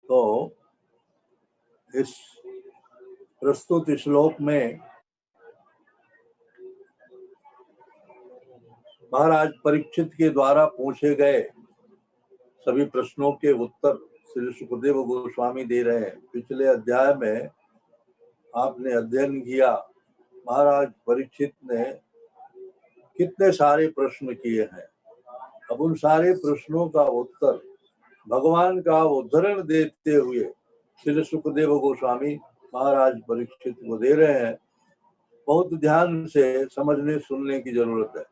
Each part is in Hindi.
तो इस प्रस्तुत श्लोक में महाराज परीक्षित के द्वारा पूछे गए सभी प्रश्नों के उत्तर श्री सुखदेव गोस्वामी दे रहे हैं। पिछले अध्याय में आपने अध्ययन किया, महाराज परीक्षित ने कितने सारे प्रश्न किए हैं। अब उन सारे प्रश्नों का उत्तर भगवान का उद्धरण देते हुए श्री सुखदेव गोस्वामी महाराज परीक्षित को दे रहे हैं। बहुत ध्यान से समझने सुनने की जरूरत है।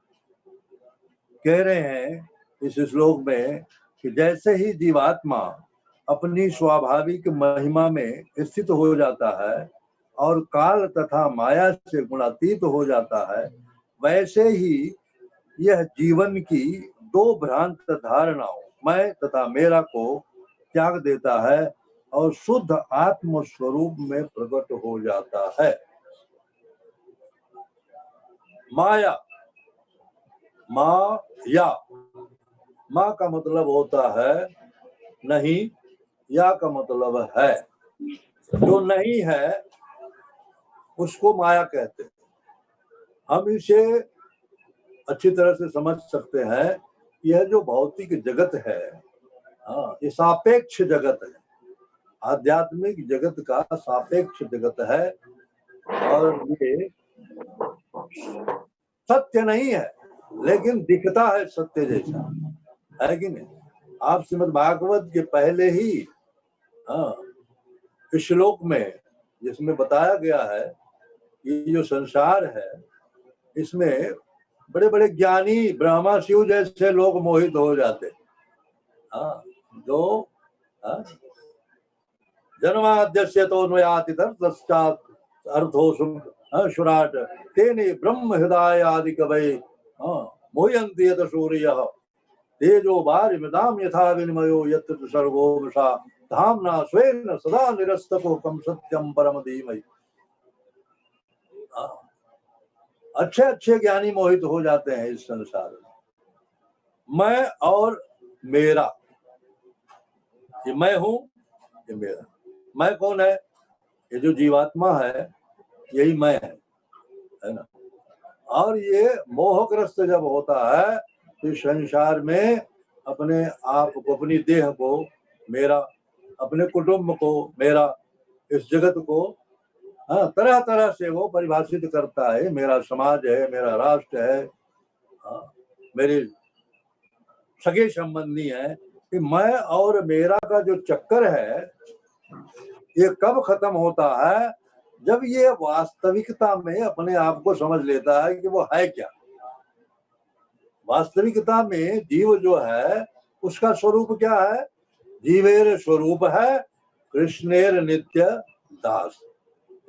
कह रहे हैं इस श्लोक में कि जैसे ही जीवात्मा अपनी स्वाभाविक महिमा में स्थित हो जाता है और काल तथा माया से गुणातीत हो जाता है, वैसे ही यह जीवन की दो भ्रांत धारणाओं मैं तथा मेरा को त्याग देता है और शुद्ध आत्म स्वरूप में प्रकट हो जाता है। माया, माया, माँ का मतलब होता है नहीं, या का मतलब है। जो नहीं है उसको माया कहते हैं। हम इसे अच्छी तरह से समझ सकते हैं। यह जो भौतिक जगत है, ये सापेक्ष जगत है, आध्यात्मिक जगत का सापेक्ष जगत है और ये सत्य नहीं है, लेकिन दिखता है सत्य जैसा, है कि नहीं? आप श्रीमद् भागवत के पहले ही श्लोक में जिसमें बताया गया है ये जो संसार है इसमें बड़े बड़े ज्ञानी ब्रह्मा शिव जैसे लोग मोहित हो जाते। जो जन्माद्यस्य तोन्मयाति तस्मात् अर्थो सुराट तेने ब्रह्म हृदय आदि कवये मोहयन्ति यत सूर्यः तेजो वारिमृतां यथा विनिमयो यत्र सर्गो मृषा धाम्ना स्वेन सदा निरस्तकुहकं सत्यं परम धीमहि। अच्छे अच्छे ज्ञानी मोहित हो जाते हैं इस संसार में। मैं और मेरा, ये मैं हूं, ये मेरा। मैं कौन है? ये जो जीवात्मा है यही मैं है ना। और ये मोहग्रस्त जब होता है तो संसार में अपने आप को, अपनी देह को मेरा, अपने कुटुंब को मेरा, इस जगत को तरह तरह से वो परिभाषित करता है। मेरा समाज है, मेरा राष्ट्र है, मेरे सगे संबंधी है। कि मैं और मेरा का जो चक्कर है ये कब खत्म होता है? जब ये वास्तविकता में अपने आप को समझ लेता है कि वो है क्या। वास्तविकता में जीव जो है उसका स्वरूप क्या है? जीवेर स्वरूप है कृष्णेर नित्य दास।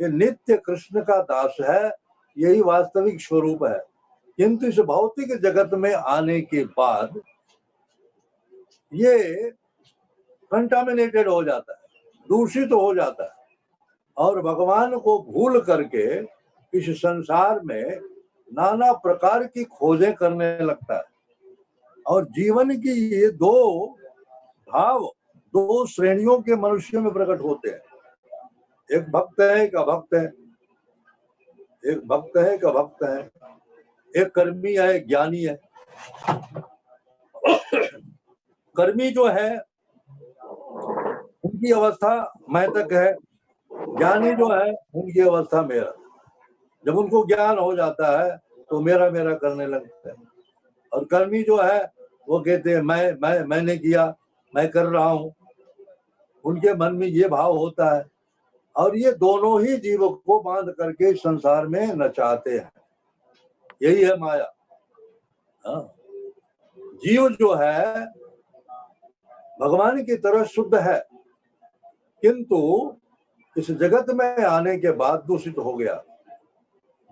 ये नित्य कृष्ण का दास है, यही वास्तविक स्वरूप है। किंतु इस भौतिक जगत में आने के बाद ये कंटामिनेटेड हो जाता है, दूषित हो जाता है और भगवान को भूल करके इस संसार में नाना प्रकार की खोजें करने लगता है। और जीवन की ये दो भाव दो श्रेणियों के मनुष्यों में प्रकट होते हैं। एक भक्त है, एक अभक्त है। एक भक्त है, एक अभक्त है। एक कर्मी है, एक ज्ञानी है। कर्मी जो है उनकी अवस्था मैं तक है, ज्ञानी जो है उनकी अवस्था मेरा। जब उनको ज्ञान हो जाता है तो मेरा मेरा करने लगता है। और कर्मी जो है वो कहते हैं मैंने किया, मैं कर रहा हूं। उनके मन में ये भाव होता है और ये दोनों ही जीव को बांध करके संसार में नचाते हैं। यही है माया। जीव जो है भगवान की तरह शुद्ध है, किंतु इस जगत में आने के बाद दूषित हो गया।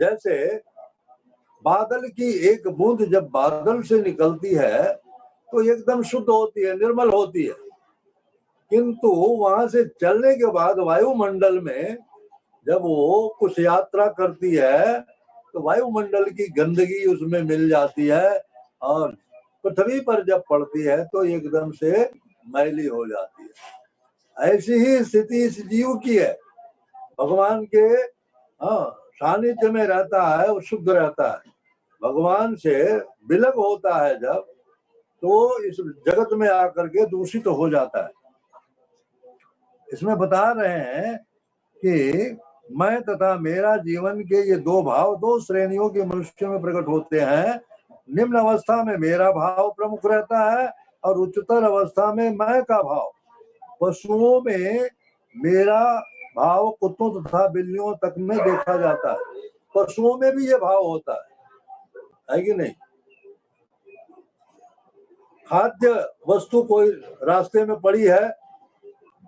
जैसे बादल की एक बूंद जब बादल से निकलती है तो एकदम शुद्ध होती है, निर्मल होती है, किंतु वहां से चलने के बाद वायुमंडल में जब वो कुछ यात्रा करती है तो वायुमंडल की गंदगी उसमें मिल जाती है और पृथ्वी पर जब पड़ती है तो एकदम से मैली हो जाती है। ऐसी ही स्थिति इस जीव की है। भगवान के सानिध्य में रहता है, वो शुद्ध रहता है। भगवान से विलग होता है जब, तो इस जगत में आकर के दूषित तो हो जाता है। इसमें बता रहे हैं कि मैं तथा मेरा जीवन के ये दो भाव दो श्रेणियों के मनुष्य में प्रकट होते हैं। निम्न अवस्था में मेरा भाव प्रमुख रहता है और उच्चतर अवस्था में मैं का भाव। पशुओं में मेरा भाव कुत्तों तथा बिल्लियों तक में देखा जाता है। पशुओं में भी ये भाव होता है कि नहीं? खाद्य वस्तु कोई रास्ते में पड़ी है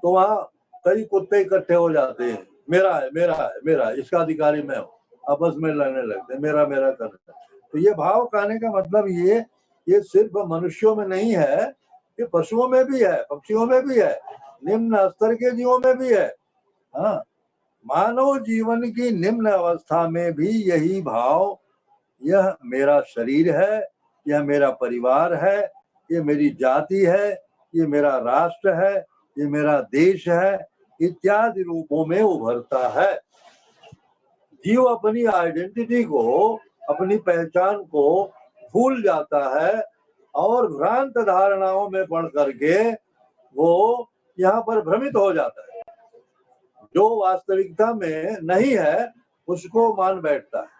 तो वहां कई कुत्ते इकट्ठे हो जाते हैं, मेरा है मेरा है मेरा है, इसका अधिकारी मैं हूँ, आपस में लड़ने लगते हैं, मेरा मेरा करते हैं। तो ये भाव कहने का मतलब ये सिर्फ मनुष्यों में नहीं है, ये पशुओं में भी है, पक्षियों में भी है, निम्न स्तर के जीवों में भी है। हाँ, मानव जीवन की निम्न अवस्था में भी यही भाव, यह मेरा शरीर है, यह मेरा परिवार है, ये मेरी जाति है, ये मेरा राष्ट्र है, ये मेरा देश है, इत्यादि रूपों में उभरता है। जीव अपनी आइडेंटिटी को, अपनी पहचान को भूल जाता है और भ्रांत धारणाओं में पड़ करके वो यहाँ पर भ्रमित हो जाता है। जो वास्तविकता में नहीं है उसको मान बैठता है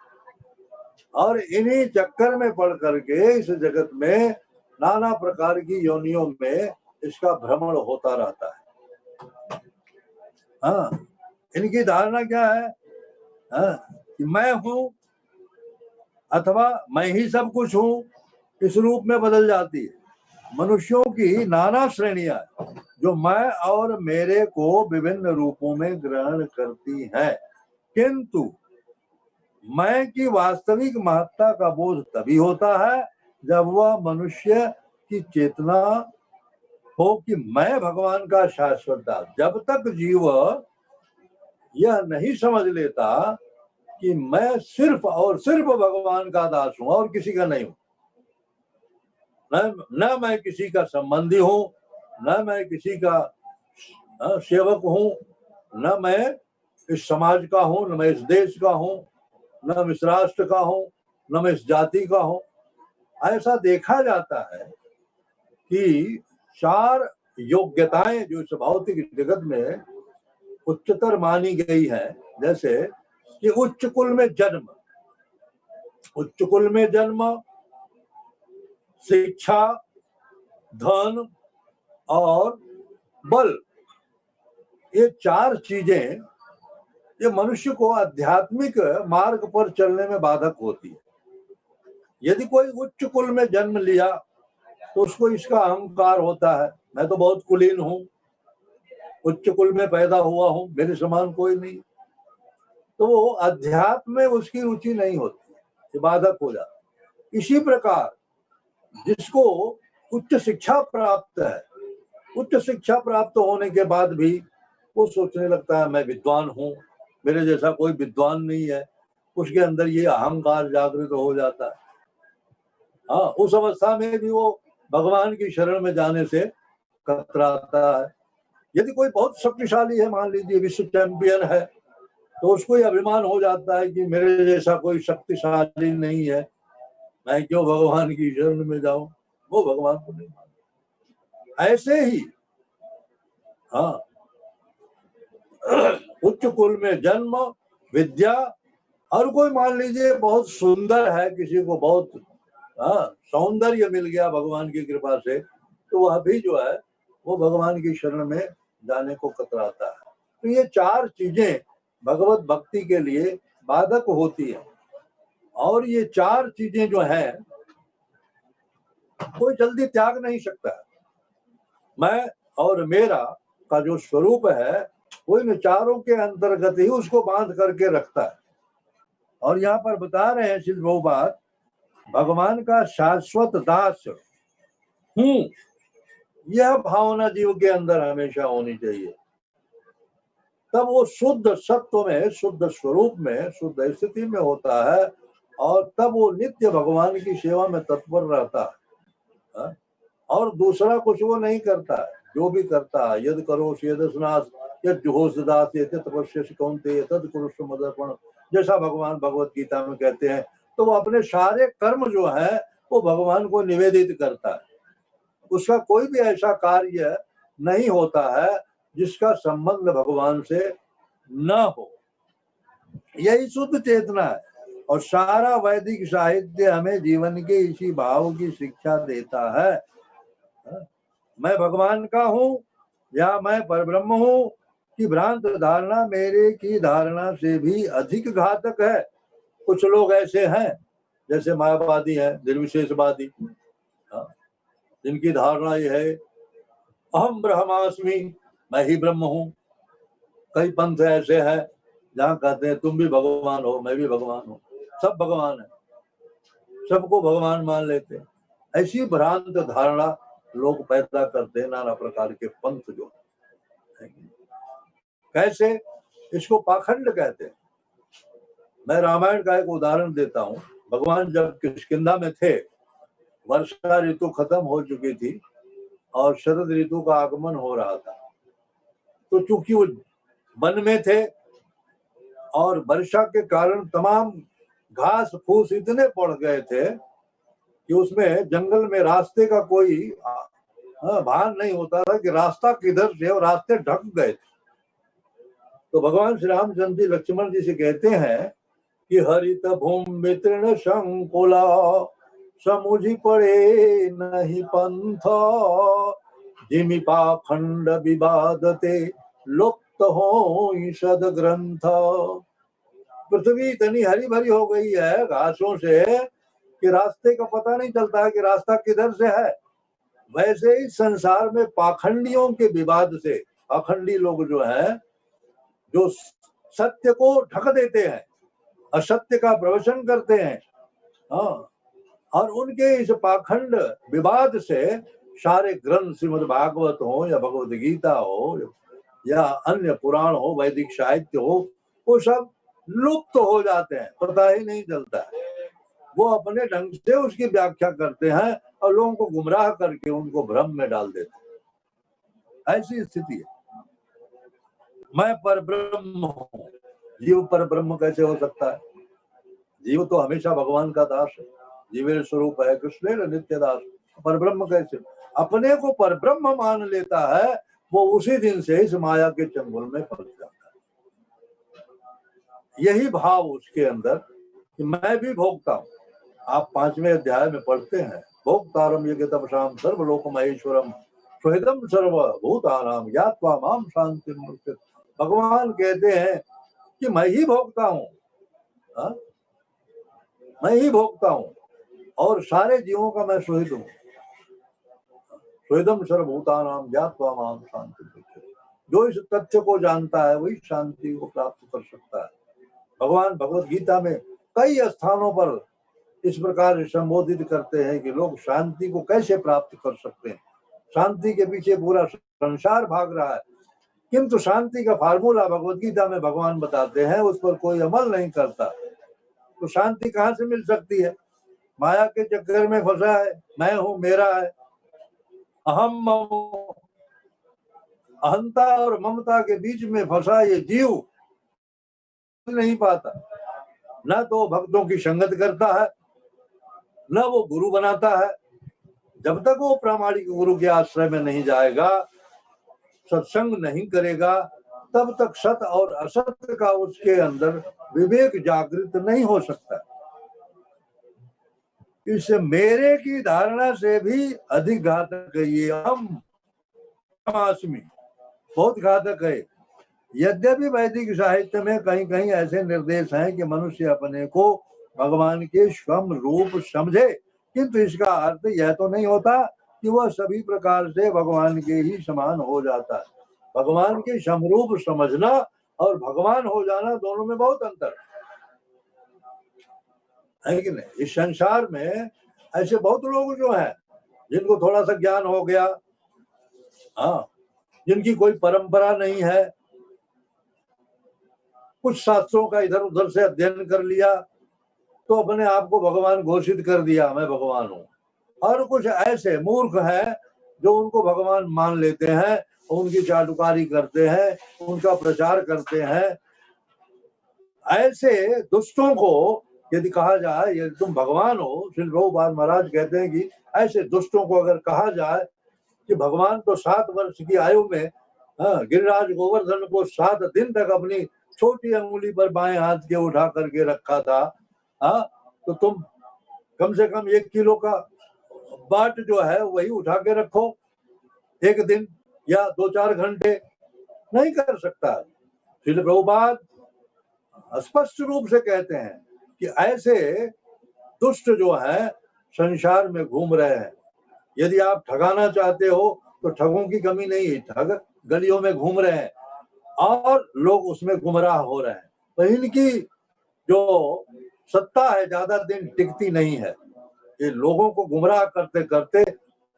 और इन्हीं चक्कर में पड़ करके इस जगत में नाना प्रकार की योनियों में इसका भ्रमण होता रहता है। हाँ, इनकी धारणा क्या है? हाँ, कि मैं हूं अथवा मैं ही सब कुछ हूं, इस रूप में बदल जाती है। मनुष्यों की नाना श्रेणियां जो मैं और मेरे को विभिन्न रूपों में ग्रहण करती हैं, किंतु मैं की वास्तविक महत्ता का बोध तभी होता है जब वह मनुष्य की चेतना हो कि मैं भगवान का शाश्वत दास। जब तक जीव यह नहीं समझ लेता कि मैं सिर्फ और सिर्फ भगवान का दास हूं और किसी का नहीं हूं, न मैं किसी का संबंधी हूं, न मैं किसी का सेवक हूं, न मैं इस समाज का हूं, न मैं इस देश का हूं, न मैं इस राष्ट्र का हूं, न मैं इस जाति का हूं। ऐसा देखा जाता है कि 4 योग्यताएं जो इस भौतिक जगत में उच्चतर मानी गई है, जैसे कि उच्च कुल में जन्म, उच्च कुल में जन्म, शिक्षा, धन और बल, ये 4 चीजें ये मनुष्य को आध्यात्मिक मार्ग पर चलने में बाधक होती है। यदि कोई उच्च कुल में जन्म लिया तो उसको इसका अहंकार होता है, मैं तो बहुत कुलीन हूं, उच्च कुल में पैदा हुआ हूं, मेरे समान कोई नहीं। तो वो अध्यात्म में उसकी रुचि नहीं होती, ये बाधक हो जाता। इसी प्रकार जिसको उच्च शिक्षा प्राप्त है, उच्च शिक्षा प्राप्त होने के बाद भी वो सोचने लगता है मैं विद्वान हूं, मेरे जैसा कोई विद्वान नहीं है, उसके अंदर ये अहंकार जागृत हो जाता है। हाँ, उस अवस्था में भी वो भगवान की शरण में जाने से कतराता है। यदि कोई बहुत शक्तिशाली है, मान लीजिए विश्व चैंपियन है, तो उसको ये अभिमान हो जाता है कि मेरे जैसा कोई शक्तिशाली नहीं है, मैं क्यों भगवान की शरण में जाऊं, वो भगवान को नहीं मानता। ऐसे ही हाँ, उच्च कुल में जन्म, विद्या, और कोई मान लीजिए बहुत सुंदर है, किसी को बहुत सौंदर्य मिल गया भगवान की कृपा से, तो वह भी जो है वो भगवान की शरण में जाने को कतराता है। तो ये 4 चीजें भगवत भक्ति के लिए बाधक होती है और ये 4 चीजें जो है कोई जल्दी त्याग नहीं सकता है। मैं और मेरा का जो स्वरूप है वो इन 4 के अंतर्गत ही उसको बांध करके रखता है। और यहाँ पर बता रहे हैं श्री प्रभुपाद, भगवान का शाश्वत दास हूं, यह भावना जीव के अंदर हमेशा होनी चाहिए। तब वो शुद्ध सत्व में, शुद्ध स्वरूप में, शुद्ध स्थिति में होता है और तब वो नित्य भगवान की सेवा में तत्पर रहता है और दूसरा कुछ वो नहीं करता है। जो भी करता है, यद करो यदस्नास यद जुहोसदास ये तपस्या कौनते तद कुरुष्व मदर्पण, जैसा भगवान भगवत गीता में कहते हैं, तो वो अपने सारे कर्म जो है वो भगवान को निवेदित करता है। उसका कोई भी ऐसा कार्य नहीं होता है जिसका संबंध भगवान से न हो। यही शुद्ध चेतना है। और सारा वैदिक साहित्य हमें जीवन के इसी भाव की शिक्षा देता है। मैं भगवान का हूँ या मैं परब्रह्म हूँ कि भ्रांत धारणा मेरे की धारणा से भी अधिक घातक है। कुछ लोग ऐसे हैं जैसे मायावादी है, निर्विशेषवादी, जिनकी धारणा यह है अहम ब्रह्मास्मि, मैं ही ब्रह्म हूँ। कई पंथ ऐसे हैं जहाँ कहते हैं तुम भी भगवान हो, मैं भी भगवान हूँ, सब भगवान है, सबको भगवान मान लेते हैं। ऐसी भ्रांत धारणा लोग पैदा करते हैं, नाना प्रकार के पंथ जो है। कैसे? इसको पाखंड कहते हैं। मैं रामायण का एक उदाहरण देता हूँ। भगवान जब किष्किंधा में थे, वर्षा ऋतु खत्म हो चुकी थी और शरद ऋतु का आगमन हो रहा था। तो चूंकि वो वन में थे और वर्षा के कारण तमाम घास फूस इतने पड़ गए थे कि उसमें जंगल में रास्ते का कोई भान नहीं होता था कि रास्ता किधर से, और रास्ते ढक गए थे। तो भगवान श्री रामचंद्र जी लक्ष्मण जी से कहते हैं कि हरित भूमि तृण संकुला समुझी पड़े नहीं पंथ, जिमि पाखंड विवादते लुप्त हो सद ग्रंथ। पृथ्वी इतनी हरी भरी हो गई है घासों से कि रास्ते का पता नहीं चलता है कि रास्ता किधर से है। वैसे ही संसार में पाखंडियों के विवाद से, पाखंडी लोग जो है, जो सत्य को ढक देते हैं, असत्य का प्रवचन करते हैं, हाँ, और उनके इस पाखंड विवाद से सारे ग्रंथ, श्रीमद् भागवत हो या भगवद गीता हो या अन्य पुराण हो, वैदिक साहित्य हो, वो सब लुप्त हो जाते हैं, पता ही नहीं चलता है। वो अपने ढंग से उसकी व्याख्या करते हैं और लोगों को गुमराह करके उनको भ्रम में डाल देते हैं। ऐसी स्थिति है। मैं परब्रह्म हूँ, जीव परब्रह्म कैसे हो सकता है? जीव तो हमेशा भगवान का दास है, जीवेर स्वरूप है कृष्ण नित्य दास। परब्रह्म कैसे? अपने को परब्रह्म मान लेता है, वो उसी दिन से इस माया के चंगुल में फंस जाता है। यही भाव उसके अंदर कि मैं भी भोगता हूँ। आप 5वें अध्याय में पढ़ते हैं, भोक्तारम यज्ञ तपसाम सर्वलोक महेश्वरम स्वहिदम सर्वभूतानाम ज्ञात्वा माम शांति मुक्ति। भगवान कहते हैं कि मैं ही भोगता हूँ, मैं ही भोगता हूँ और सारे जीवों का मैं स्वहित हूँ। स्वहिदम सर्वभूतानाम ज्ञात्वा माम शांति मुक्ति। जो इस तथ्य को जानता है वही शांति को प्राप्त कर सकता है। भगवान भगवत गीता में कई स्थानों पर इस प्रकार संबोधित करते हैं कि लोग शांति को कैसे प्राप्त कर सकते हैं। शांति के पीछे पूरा संसार भाग रहा है, किंतु शांति का फार्मूला भगवत गीता में भगवान बताते हैं, उस पर कोई अमल नहीं करता, तो शांति कहाँ से मिल सकती है? माया के चक्कर में फंसा है, मैं हूँ, मेरा है, अहम अहंता और ममता के बीच में फंसा ये जीव नहीं पाता। न तो भक्तों की संगत करता है, न वो गुरु बनाता है। जब तक वो प्रामाणिक गुरु के आश्रय में नहीं जाएगा, सत्संग नहीं करेगा, तब तक सत और असत्य का उसके अंदर विवेक जागृत नहीं हो सकता। इस मेरे की धारणा से भी अधिक घातक है ये हम ब्रह्मास्मि, बहुत घातक है। यद्यपि वैदिक साहित्य में कहीं कहीं ऐसे निर्देश हैं कि मनुष्य अपने को भगवान के स्वयं रूप समझे, किंतु इसका अर्थ यह तो नहीं होता कि वह सभी प्रकार से भगवान के ही समान हो जाता है। भगवान के समरूप समझना और भगवान हो जाना, दोनों में बहुत अंतर है कि नहीं? इस संसार में ऐसे बहुत लोग जो हैं जिनको थोड़ा सा ज्ञान हो गया, हाँ, जिनकी कोई परंपरा नहीं है, कुछ शास्त्रों का इधर उधर से अध्ययन कर लिया तो अपने आप को भगवान घोषित कर दिया, मैं भगवान हूँ। और कुछ ऐसे मूर्ख हैं जो उनको भगवान मान लेते हैं, उनकी चाटुकारी करते हैं, उनका प्रचार करते हैं। ऐसे दुष्टों को यदि कहा जाए यदि तुम भगवान हो, श्री प्रभुपाद महाराज कहते हैं कि ऐसे दुष्टों को अगर कहा जाए कि भगवान तो 7 वर्ष की आयु में गिरिराज गोवर्धन को 7 दिन तक अपनी छोटी अंगुली पर बाएं हाथ के उठा करके रखा था, तो तुम कम से कम 1 किलो का बाट जो है वही उठा के रखो एक दिन या 2-4 घंटे। नहीं कर सकता। श्री प्रभुपाद स्पष्ट रूप से कहते हैं कि ऐसे दुष्ट जो है संसार में घूम रहे हैं। यदि आप ठगाना चाहते हो तो ठगों की कमी नहीं है, ठग गलियों में घूम रहे हैं और लोग उसमें गुमराह हो रहे हैं। तो इनकी जो सत्ता है ज्यादा दिन टिकती नहीं है। ये लोगों को गुमराह करते करते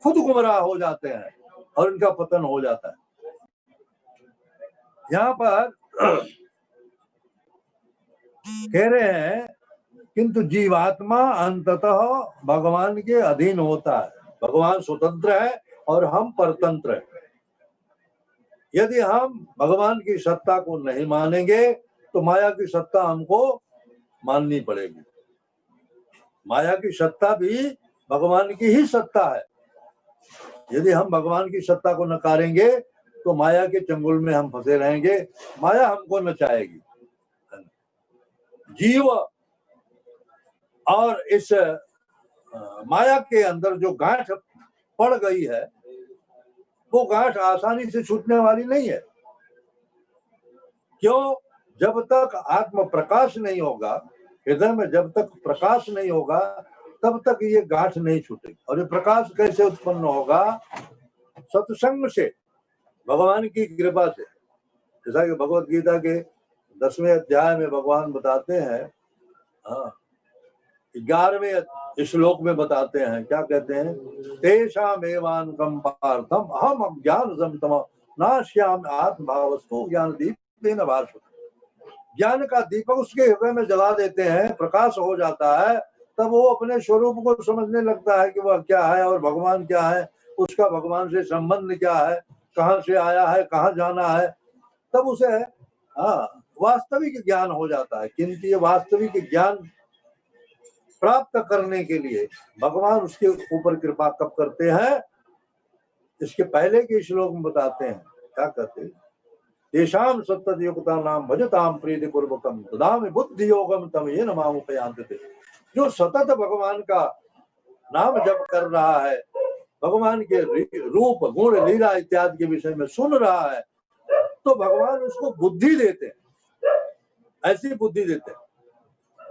खुद गुमराह हो जाते हैं और इनका पतन हो जाता है। यहाँ पर कह रहे हैं किंतु जीवात्मा अंततः भगवान के अधीन होता है। भगवान स्वतंत्र है और हम परतंत्र हैं। यदि हम भगवान की सत्ता को नहीं मानेंगे तो माया की सत्ता हमको माननी पड़ेगी। माया की सत्ता भी भगवान की ही सत्ता है। यदि हम भगवान की सत्ता को नकारेंगे तो माया के चंगुल में हम फंसे रहेंगे, माया हमको नचाएगी। जीव और इस माया के अंदर जो गांठ पड़ गई है वो गांठ आसानी से छूटने वाली नहीं है। क्यों? जब तक आत्म प्रकाश नहीं होगा, हृदय में जब तक प्रकाश नहीं होगा तब तक ये गांठ नहीं छूटेगी। और ये प्रकाश कैसे उत्पन्न होगा? सत्संग से, भगवान की कृपा से। जैसा कि भगवत गीता के 10वें अध्याय में भगवान बताते हैं, 11वें श्लोक में बताते हैं, क्या कहते हैं? तेषामेवान्कं पार्थम अहम अज्ञानजं तमः नाश्यामि आत्मभावस्थो ज्ञान दीपेन भास्वति। ज्ञान का दीपक उसके हृदय में जला देते हैं, प्रकाश हो जाता है, तब वो अपने स्वरूप को समझने लगता है कि वह क्या है और भगवान क्या है, उसका भगवान से संबंध क्या है, कहाँ से आया है, कहाँ जाना है। तब उसे वास्तविक ज्ञान हो जाता है। किंतु ये वास्तविक ज्ञान प्राप्त करने के लिए भगवान उसके ऊपर कृपा कब करते हैं? इसके पहले के श्लोक में बताते हैं, क्या कहते हैं? तेषां सत्तद्युक्ता नाम भजताम प्रीति पूर्वकम ददामि बुद्धि योगम तम येन माम उपयान्ति। जो सतत भगवान का नाम जप कर रहा है, भगवान के रूप गुण लीला इत्यादि के विषय में सुन रहा है, तो भगवान उसको बुद्धि देते हैं, ऐसी बुद्धि देते हैं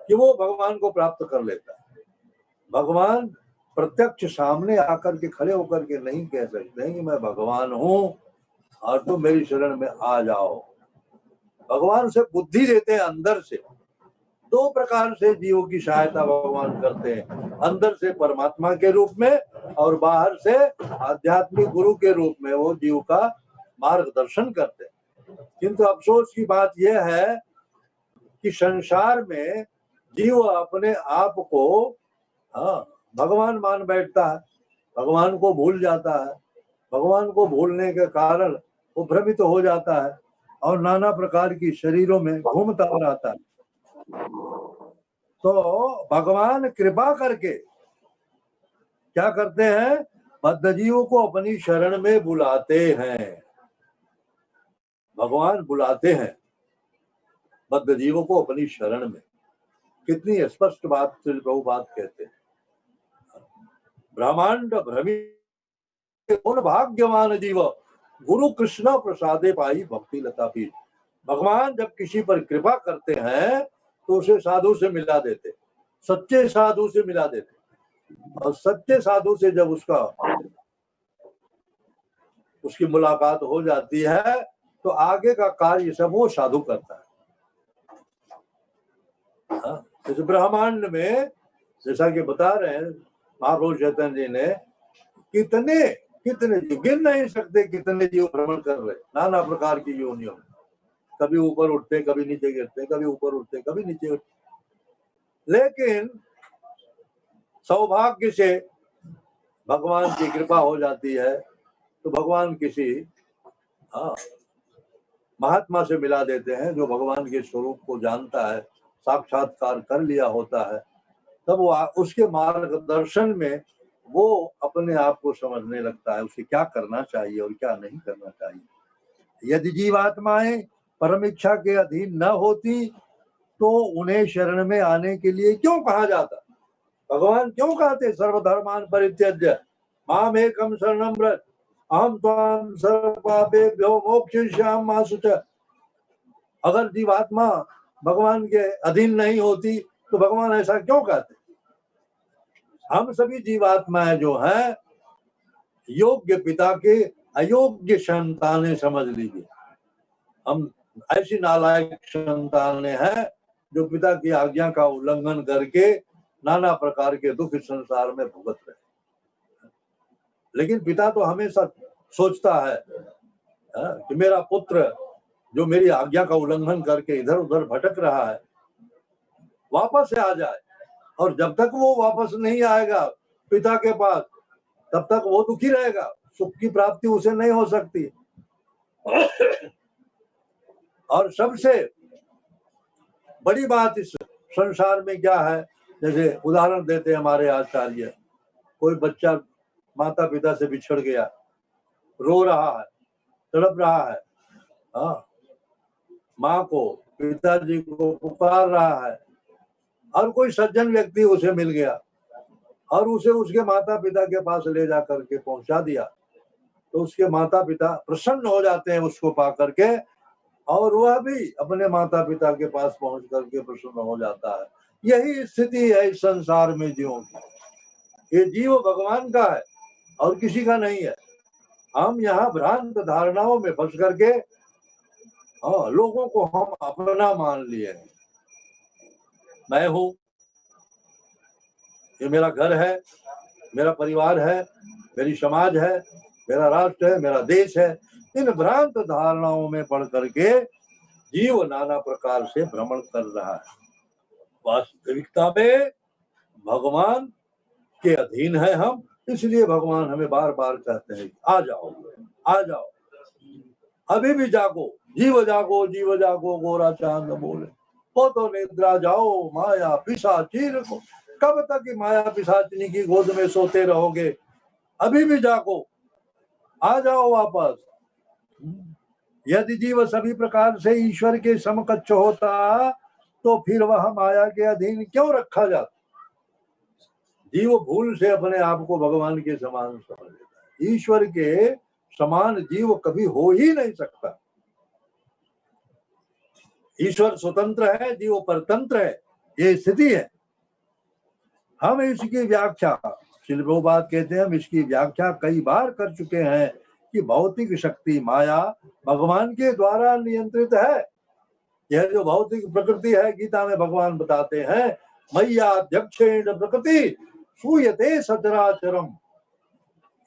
कि वो भगवान को प्राप्त कर लेता है। भगवान प्रत्यक्ष सामने आकर के खड़े होकर के नहीं कह सकते हैं कि मैं भगवान हूं और तुम मेरी शरण में आ जाओ। भगवान से बुद्धि देते हैं अंदर से। 2 प्रकार से जीवों की सहायता भगवान करते हैं, अंदर से परमात्मा के रूप में और बाहर से आध्यात्मिक गुरु के रूप में वो जीव का मार्गदर्शन करते हैं। किंतु अफसोस की बात यह है कि संसार में जीव अपने आप को भगवान मान बैठता है, भगवान को भूल जाता है। भगवान को भूलने के कारण वो भ्रमित हो जाता है और नाना प्रकार की शरीरों में घूमता रहता है। तो भगवान कृपा करके क्या करते हैं? बद्ध जीवों को अपनी शरण में बुलाते हैं। भगवान बुलाते हैं बद्ध जीवों को अपनी शरण में। कितनी स्पष्ट बात श्री प्रभुपाद कहते हैं। ब्रह्मांड भ्रमित कौन भाग्यवान जीव गुरु कृष्ण प्रसादे पाई भक्ति लता पीठ। भगवान जब किसी पर कृपा करते हैं तो उसे साधु से मिला देते, सच्चे साधु से मिला देते। और सच्चे साधु से जब उसकी मुलाकात हो जाती है तो आगे का कार्य सब वो साधु करता है। इस ब्रह्मांड में जैसा कि बता रहे हैं महाप्रभु चैतन्य जी ने, कितने जीव गिन नहीं सकते, कितने जीव भ्रमण कर रहे नाना प्रकार की योनियों में। कभी ऊपर उठते, कभी नीचे गिरते, कभी ऊपर उठते, कभी नीचे उठते। लेकिन सौभाग्य से भगवान की कृपा हो जाती है तो भगवान किसी हाँ महात्मा से मिला देते हैं जो भगवान के स्वरूप को जानता है, साक्षात्कार कर लिया होता है, तब वो उसके मार्गदर्शन में वो अपने आप को समझने लगता है उसे क्या करना चाहिए और क्या नहीं करना चाहिए। यदि जीवात्माएं परम इच्छा के अधीन न होती तो उन्हें शरण में आने के लिए क्यों कहा जाता? भगवान क्यों कहते सर्वधर्मान परित्यज्य माम एकम शरणम व्रज अहम त्वां सर्व पापेभ्यो मोक्षयिष्यामि मा शुचः। अगर जीवात्मा भगवान के अधीन नहीं होती तो भगवान ऐसा क्यों कहते? हम सभी जीवात्माएं जो हैं योग्य पिता के अयोग्य संतानें समझ लीजिए। हम ऐसी नालायक संतानें हैं जो पिता की आज्ञा का उल्लंघन करके नाना प्रकार के दुख इस संसार में भुगत रहे। लेकिन पिता तो हमेशा सोचता है कि मेरा पुत्र जो मेरी आज्ञा का उल्लंघन करके इधर उधर भटक रहा है वापस आ जाए, और जब तक वो वापस नहीं आएगा पिता के पास तब तक वो दुखी रहेगा, सुख की प्राप्ति उसे नहीं हो सकती। और सबसे बड़ी बात इस संसार में क्या है, जैसे उदाहरण देते हैं हमारे आचार्य, कोई बच्चा माता पिता से बिछड़ गया, रो रहा है, तड़प रहा है, हाँ, माँ को पिताजी को पुकार रहा है, और कोई सज्जन व्यक्ति उसे मिल गया और उसे उसके माता पिता के पास ले जा करके पहुंचा दिया, तो उसके माता पिता प्रसन्न हो जाते हैं उसको पा करके, और वह भी अपने माता पिता के पास पहुंच करके प्रसन्न हो जाता है। यही स्थिति है इस संसार में जीवों की। ये जीव भगवान का है और किसी का नहीं है। हम यहाँ भ्रांत धारणाओं में फंस करके लोगों को हम अपना मान लिए। मैं हूँ, ये मेरा घर है, मेरा परिवार है, मेरी समाज है, मेरा राष्ट्र है, मेरा देश है। इन भ्रांत धारणाओं में पढ़ करके जीव नाना प्रकार से भ्रमण कर रहा है। वास्तविकता में भगवान के अधीन है हम, इसलिए भगवान हमें बार बार कहते हैं आ जाओ, आ जाओ, अभी भी जागो, जीव जागो गोरा चांद बोले, वो तो निद्रा जाओ माया पिशाचिनी को। कब तक माया पिशाचिनी की गोद में सोते रहोगे? अभी भी जागो, आ जाओ वापस। यदि जीव सभी प्रकार से ईश्वर के समकक्ष होता तो फिर वह माया के अधीन क्यों रखा जाता? जीव भूल से अपने आप को भगवान के समान समझ लेता है। ईश्वर के समान जीव कभी हो ही नहीं सकता। ईश्वर स्वतंत्र है, जीव परतंत्र है, ये स्थिति है। हम इसकी व्याख्या, श्रील प्रभुपाद कहते हैं, हम इसकी व्याख्या कई बार कर चुके हैं कि भौतिक शक्ति माया भगवान के द्वारा नियंत्रित है। यह जो भौतिक प्रकृति है, गीता में भगवान बताते हैं, मय्याध्यक्षेण प्रकृति सूयते सचराचरम।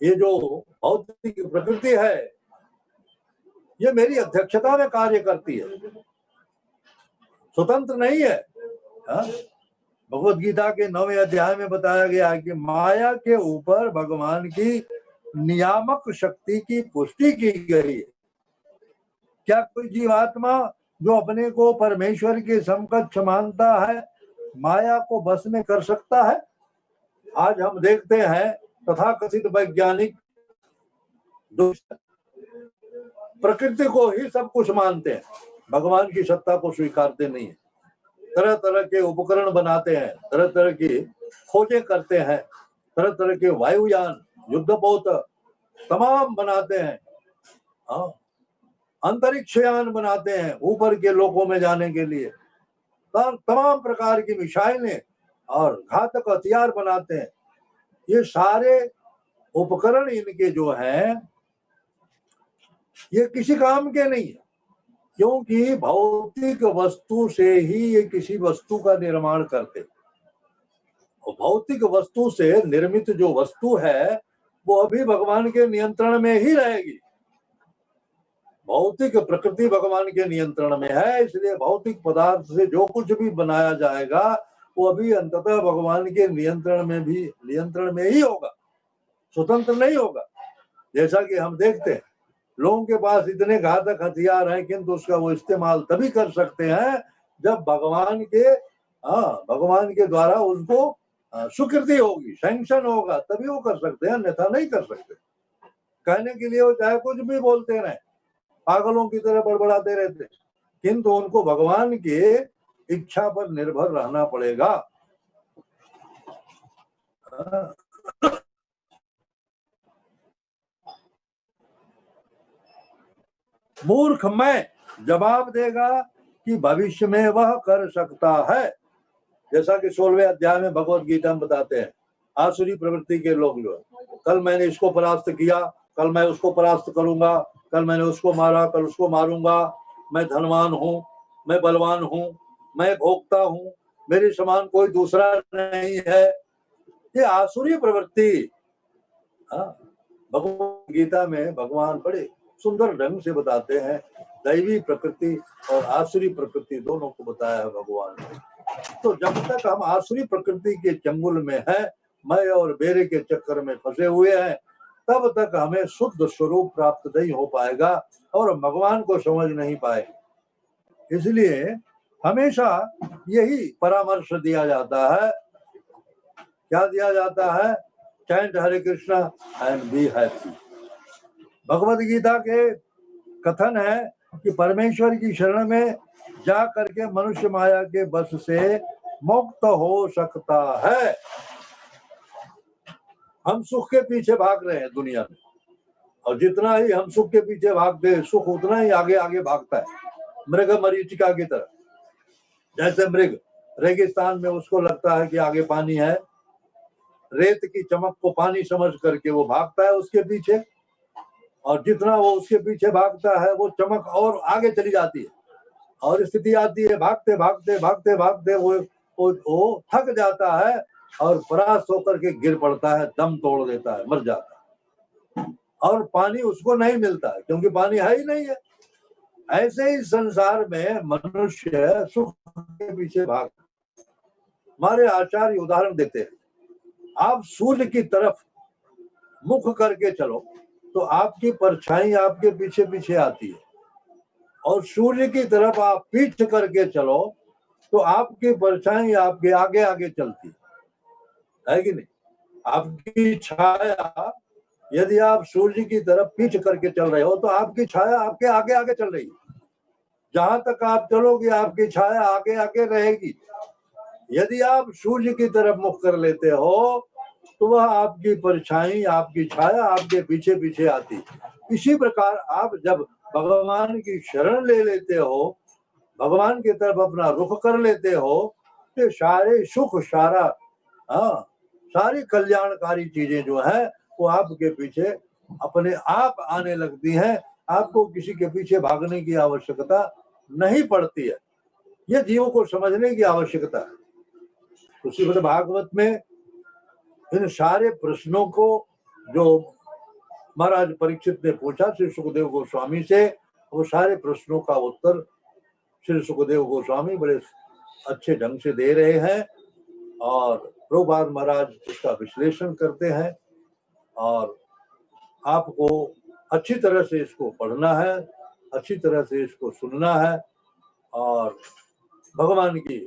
ये जो भौतिक प्रकृति है ये मेरी अध्यक्षता में कार्य करती है, स्वतंत्र नहीं है। भगवत गीता के 9वें अध्याय में बताया गया है कि माया के ऊपर भगवान की नियामक शक्ति की पुष्टि की गई है। क्या कोई जीवात्मा जो अपने को परमेश्वर के समकक्ष मानता है माया को बस में कर सकता है? आज हम देखते हैं तथाकथित वैज्ञानिक प्रकृति को ही सब कुछ मानते हैं, भगवान की सत्ता को स्वीकारते नहीं है। तरह तरह के उपकरण बनाते हैं, तरह तरह की खोजें करते हैं, तरह तरह के वायुयान, युद्धपोत तमाम बनाते हैं, अंतरिक्षयान बनाते हैं ऊपर के लोकों में जाने के लिए, तमाम प्रकार की मिसाइलें और घातक हथियार बनाते हैं। ये सारे उपकरण इनके जो हैं ये किसी काम के नहीं है, क्योंकि भौतिक वस्तु से ही ये किसी वस्तु का निर्माण करते। और भौतिक वस्तु से निर्मित जो वस्तु है वो अभी भगवान के नियंत्रण में ही रहेगी। भौतिक प्रकृति भगवान के नियंत्रण में है, इसलिए भौतिक पदार्थ से जो कुछ भी बनाया जाएगा वो अभी अंततः भगवान के नियंत्रण में ही होगा, स्वतंत्र नहीं होगा। जैसा कि हम देखते हैं लोगों के पास इतने घातक हथियार हैं, किंतु उसका वो इस्तेमाल तभी कर सकते हैं जब भगवान के द्वारा उनको स्वीकृति होगी, सैंक्शन होगा, तभी वो कर सकते हैं, अन्यथा नहीं कर सकते। कहने के लिए वो चाहे कुछ भी बोलते रहे, पागलों की तरह बड़बड़ाते रहते, किंतु उनको भगवान की इच्छा पर निर्भर रहना पड़ेगा। मूर्ख मैं जवाब देगा कि भविष्य में वह कर सकता है। जैसा कि 16वें अध्याय में भगवत गीता में बताते हैं, आसुरी प्रवृत्ति के लोग जो है, कल मैंने इसको परास्त किया, कल मैं उसको परास्त करूंगा, कल मैंने उसको मारा, कल उसको मारूंगा, मैं धनवान हूँ, मैं बलवान हूँ, मैं भोक्ता हूँ, मेरे समान कोई दूसरा नहीं है। ये आसुरी प्रवृत्ति। भगवत गीता में भगवान बड़े सुंदर ढंग से बताते हैं, दैवी प्रकृति और आसुरी प्रकृति दोनों को बताया है भगवान ने। तो जब तक हम आसुरी प्रकृति के चंगुल में है, मैं और मेरे के चक्कर में फंसे हुए हैं, तब तक हमें शुद्ध स्वरूप प्राप्त नहीं हो पाएगा और भगवान को समझ नहीं पाएंगे। इसलिए हमेशा यही परामर्श दिया जाता है। क्या दिया जाता है? Chant Hare Krishna and be happy. Bhagavad Gita के कथन है कि परमेश्वर की शरण में जा करके मनुष्य माया के बस से मुक्त हो सकता है। हम सुख के पीछे भाग रहे हैं दुनिया में, और जितना ही हम सुख के पीछे भागते हैं, सुख उतना ही आगे आगे भागता है, मृग मरीचिका की तरह। जैसे मृग रेगिस्तान में उसको लगता है कि आगे पानी है, रेत की चमक को पानी समझ करके वो भागता है उसके पीछे, और जितना वो उसके पीछे भागता है वो चमक और आगे चली जाती है, और स्थिति आती है भागते भागते भागते भागते वो थक जाता है और परास्त होकर के गिर पड़ता है, दम तोड़ देता है, मर जाता है, और पानी उसको नहीं मिलता है क्योंकि पानी है ही नहीं है। ऐसे ही संसार में मनुष्य सुख के पीछे भाग। हमारे आचार्य उदाहरण देते हैं, आप सूर्य की तरफ मुख करके चलो तो आपकी परछाई आपके पीछे पीछे आती है, और सूर्य की तरफ आप पीठ करके चलो तो आपकी परछाई आपके आगे आगे चलती है कि नहीं? आपकी छाया, यदि आप सूर्य की तरफ पीठ करके चल रहे हो तो आपकी छाया आपके आगे आगे चल रही है। जहां तक आप चलोगे आपकी छाया आगे आगे रहेगी। यदि आप सूर्य की तरफ मुख कर लेते हो तो वह आपकी परछाई, आपकी छाया आपके पीछे पीछे आती। इसी प्रकार आप जब भगवान की शरण ले लेते हो, भगवान की तरफ अपना रुख कर लेते हो, तो सारे सुख, सारी कल्याणकारी चीजें जो है वो आपके पीछे अपने आप आने लगती हैं। आपको किसी के पीछे भागने की आवश्यकता नहीं पड़ती है। यह जीवों को समझने की आवश्यकता है। उसी मतलब भागवत में इन सारे प्रश्नों को जो महाराज परीक्षित ने पूछा श्री सुखदेव गोस्वामी से, वो सारे प्रश्नों का उत्तर श्री सुखदेव गोस्वामी बड़े अच्छे ढंग से दे रहे हैं, और प्रभुपाद महाराज इसका विश्लेषण करते हैं। और आपको अच्छी तरह से इसको पढ़ना है, अच्छी तरह से इसको सुनना है, और भगवान की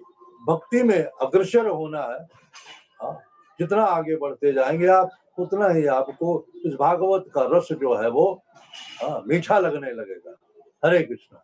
भक्ति में अग्रसर होना है। जितना आगे बढ़ते जाएंगे आप, उतना ही आपको इस भागवत का रस जो है वो मीठा लगने लगेगा। हरे कृष्णा।